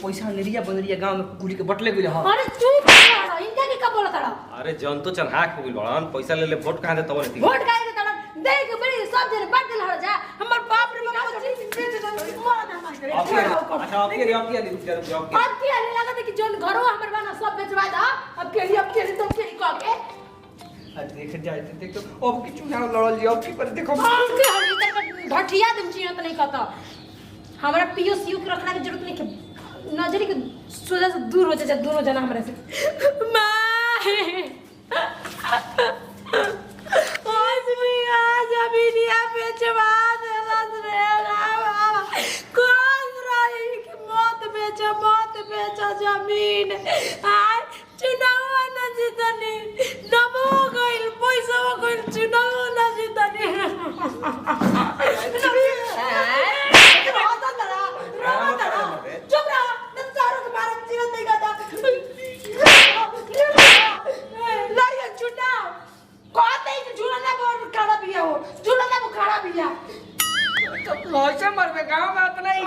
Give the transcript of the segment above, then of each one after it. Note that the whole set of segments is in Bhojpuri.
पैसा नेरिया बनरिया गांव में कुली के बटले गेले ह। अरे चुप रह इनका के का बोलत रहा। अरे जन तो चढ़ाक हो गेल बड़न पैसा ले ले वोट कहां दे तब नहीं वोट काहे के तड़ा देख के बड़ी सब जन बात दिल जा हमर बाप रे बाप चीज दे दे मोरा ना मार। अच्छा आप के रुक जा अब के हले लागत कि जन घरो हमर बना सब बेचवा दा अब के तो के कह के अरे देख जाए देख तो अब की चुनाव लड़ल जी अब की पर देखो हम के हले तक ढठिया दम चिन्हत नहीं कहता हमरा पीओसीयू के रखना के जरूरत नहीं के नजरी के सोजा से दूर हो जा दोनों जना हमरा से मां आज भी आज अभी दिया बेचवा देलस रे रामा कौन रही कि मत बेचा जमीन आज चुनाव न जीतनी नमो गइल पैसा गइल चुनाव न जीतनी चुप रहा न चारों के बारे में जीवन नहीं गाता लाया चुनाव कहते हैं कि झूलना बहुत खड़ा भी है वो झूलना वो खड़ा भी है तो लौसे मरबे गांव में उतना ही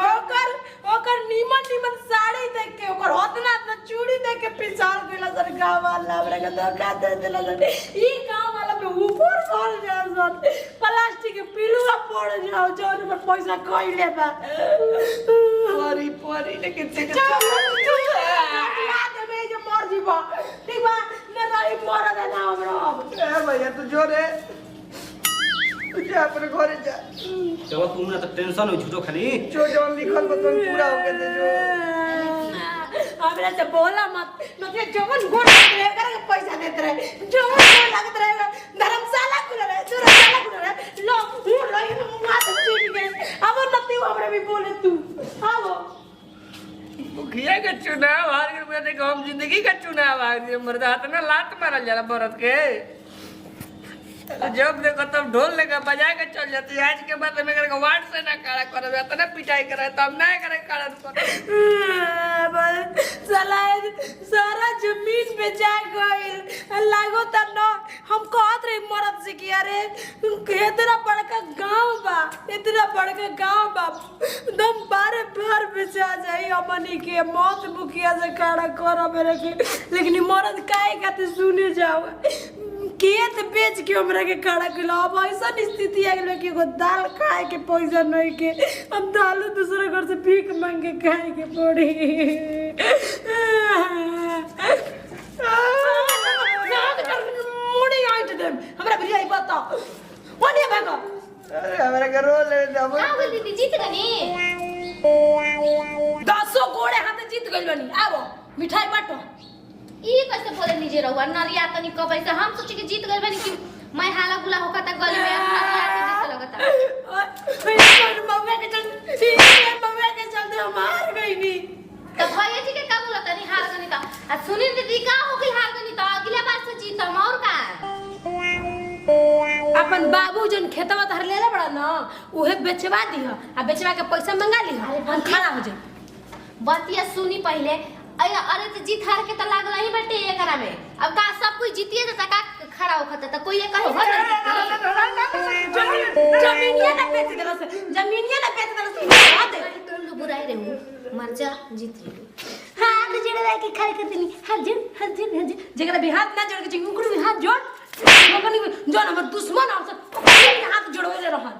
ओकर नीमन साड़ी देख के ओकर होतना त चूड़ी देख के पिछाड़ गेला सर गांव वाला हमरा के धोखा दे देला सर ई गांव वाला पे ऊपर चढ़ जाओ सर प्लास्टिक के पिलुआ पड़ जाओ जोन पर पैसा कइले बा परी लेकिन से दे जे मर जीवा ठीक बा न रही मर दे ना हमरा ए भैया तू जो रे जा अपने घरे जा चलो तुम ना तो टेंशन हो झूठो खाली जो जवन लिखल बतन पूरा हो के दे जो हमरा से बोला मत मतलब जवन गोड़ रहे करे पैसा देते रहे जवन गोड़ लगत रहे धर्मशाला खुल रहे धर्मशाला खुल रहे लो हूं रही मुंह हाथ चीट गए अब नती हमरे भी बोले तू आओ मुखिया के चुनाव हार गए मैं देखो हम जिंदगी का चुनाव हार गए मर्द हाथ में लात मारल जाला बरत के जब देखो तब ढोल लेकर बजा के चल जाती है आज के बाद में करके वार्ड से ना खड़ा कर इतना पिटाई करे तब ना करे खड़ा सारा जमीन पे जा गइल लागो त न हम कहत रही मरद से कि अरे इतना बड़का गांव बा दम बारे बार बेचा जाई हमनी के मौत मुखिया से खड़ा कर मेरे के लेकिन मरद काहे खातिर सुने जाओ खेत बेच के हमरा के खड़ा कइला अब ऐसा स्थिति आ गेल कि एगो दाल खाए के पैसा नहीं के अब दाल दूसरे घर से भीख मांग के खाए के पड़ी मुड़ी आइट दे हमरा भी आई बता ओने भागो अरे हमरा के रो ले जाबो आओ दीदी जीत गनी 10 घोड़े हाथे जीत गइल बनी आओ मिठाई बांटो ई कैसे बोले लीजिए रहुआ नरिया तनी कबै से हम सोची कि जीत गइल बनी कि मैं हाला गुला होका त गली में नरिया के जीत लगता मम्मी के चलते हम हार गई नी त भैया जी के का बोलत तनी हार गनी त आ सुनील दीदी का हो गई हार गनी त अगला बार से जीतम और का अपन बाबू जन खेतवा धर लेले बड़ा ना उहे बेचवा दिह आ बेचवा के पैसा मंगा लिह हम खड़ा हो जाए बतिया सुनी पहले अरे तो जीत हार के त लागल ही बटे एकरा में अब का सब कोई जीतिए त का खड़ा होखत त कोई एक हो जमीनिया ना बेच देलस हां दे तुम बुराई रहू मर जा जीत रे हाथ जोड़ के खड़े कर देनी हाथ जोड़ जगरा भी हाथ ना जोड़ के जिंगू भी हाथ जोड़ मगनी जोन हमर दुश्मन और सब हाथ जोड़वे रहन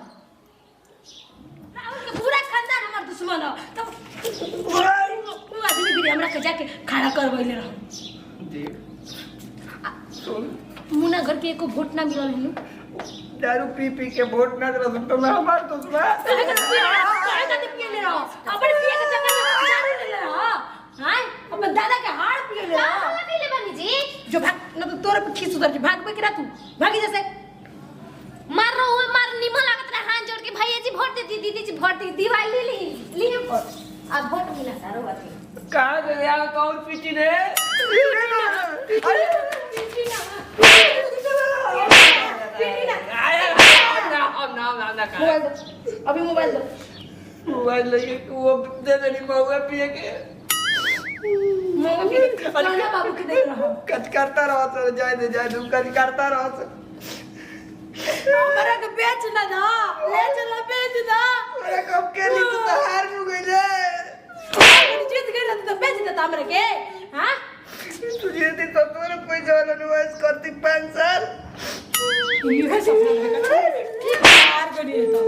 राहुल के पूरा खानदान हमर दुश्मन है तो आदमी भी हमरा के जाके खड़ा करवैले रह देख सुन मुना घर के एको वोट ना मिलल है दारू पी के वोट ना दे तो मैं हमार दुश्मन काहे का पिए ले रहा अपन पिए के चक्कर में दारू ले रहा हां अपन दादा के हाड़ पिए ले रहा का पीले बनी जी जो भाग ना तो तोरे पे खींच उतर भाग पे गिरा तू भागी जैसे मार रो मार निमन लागत रहा हाथ जोड़ के भैया जी वोट दे दीदी जी वोट दे दिवाली ली वोट अब वोट मिला तारो बात कहां से यार कौन पीटी रे अरे ना अभी मोबाइल दो मोबाइल लेके वो दे देनी महुआ पिए के मैं भी सोना बाबू के देख रहा हूं कच करता रहो तो जाए तुम कच करता रहो हमरा के बेच ना दा ले चला बेच दा अरे कब के लिए तो हार हो गई रे जीत गई था हमरे के हां तुझे दी तो तोरे पैसा वाला निवास करती 5 साल ये सपना लगा यार करिए तो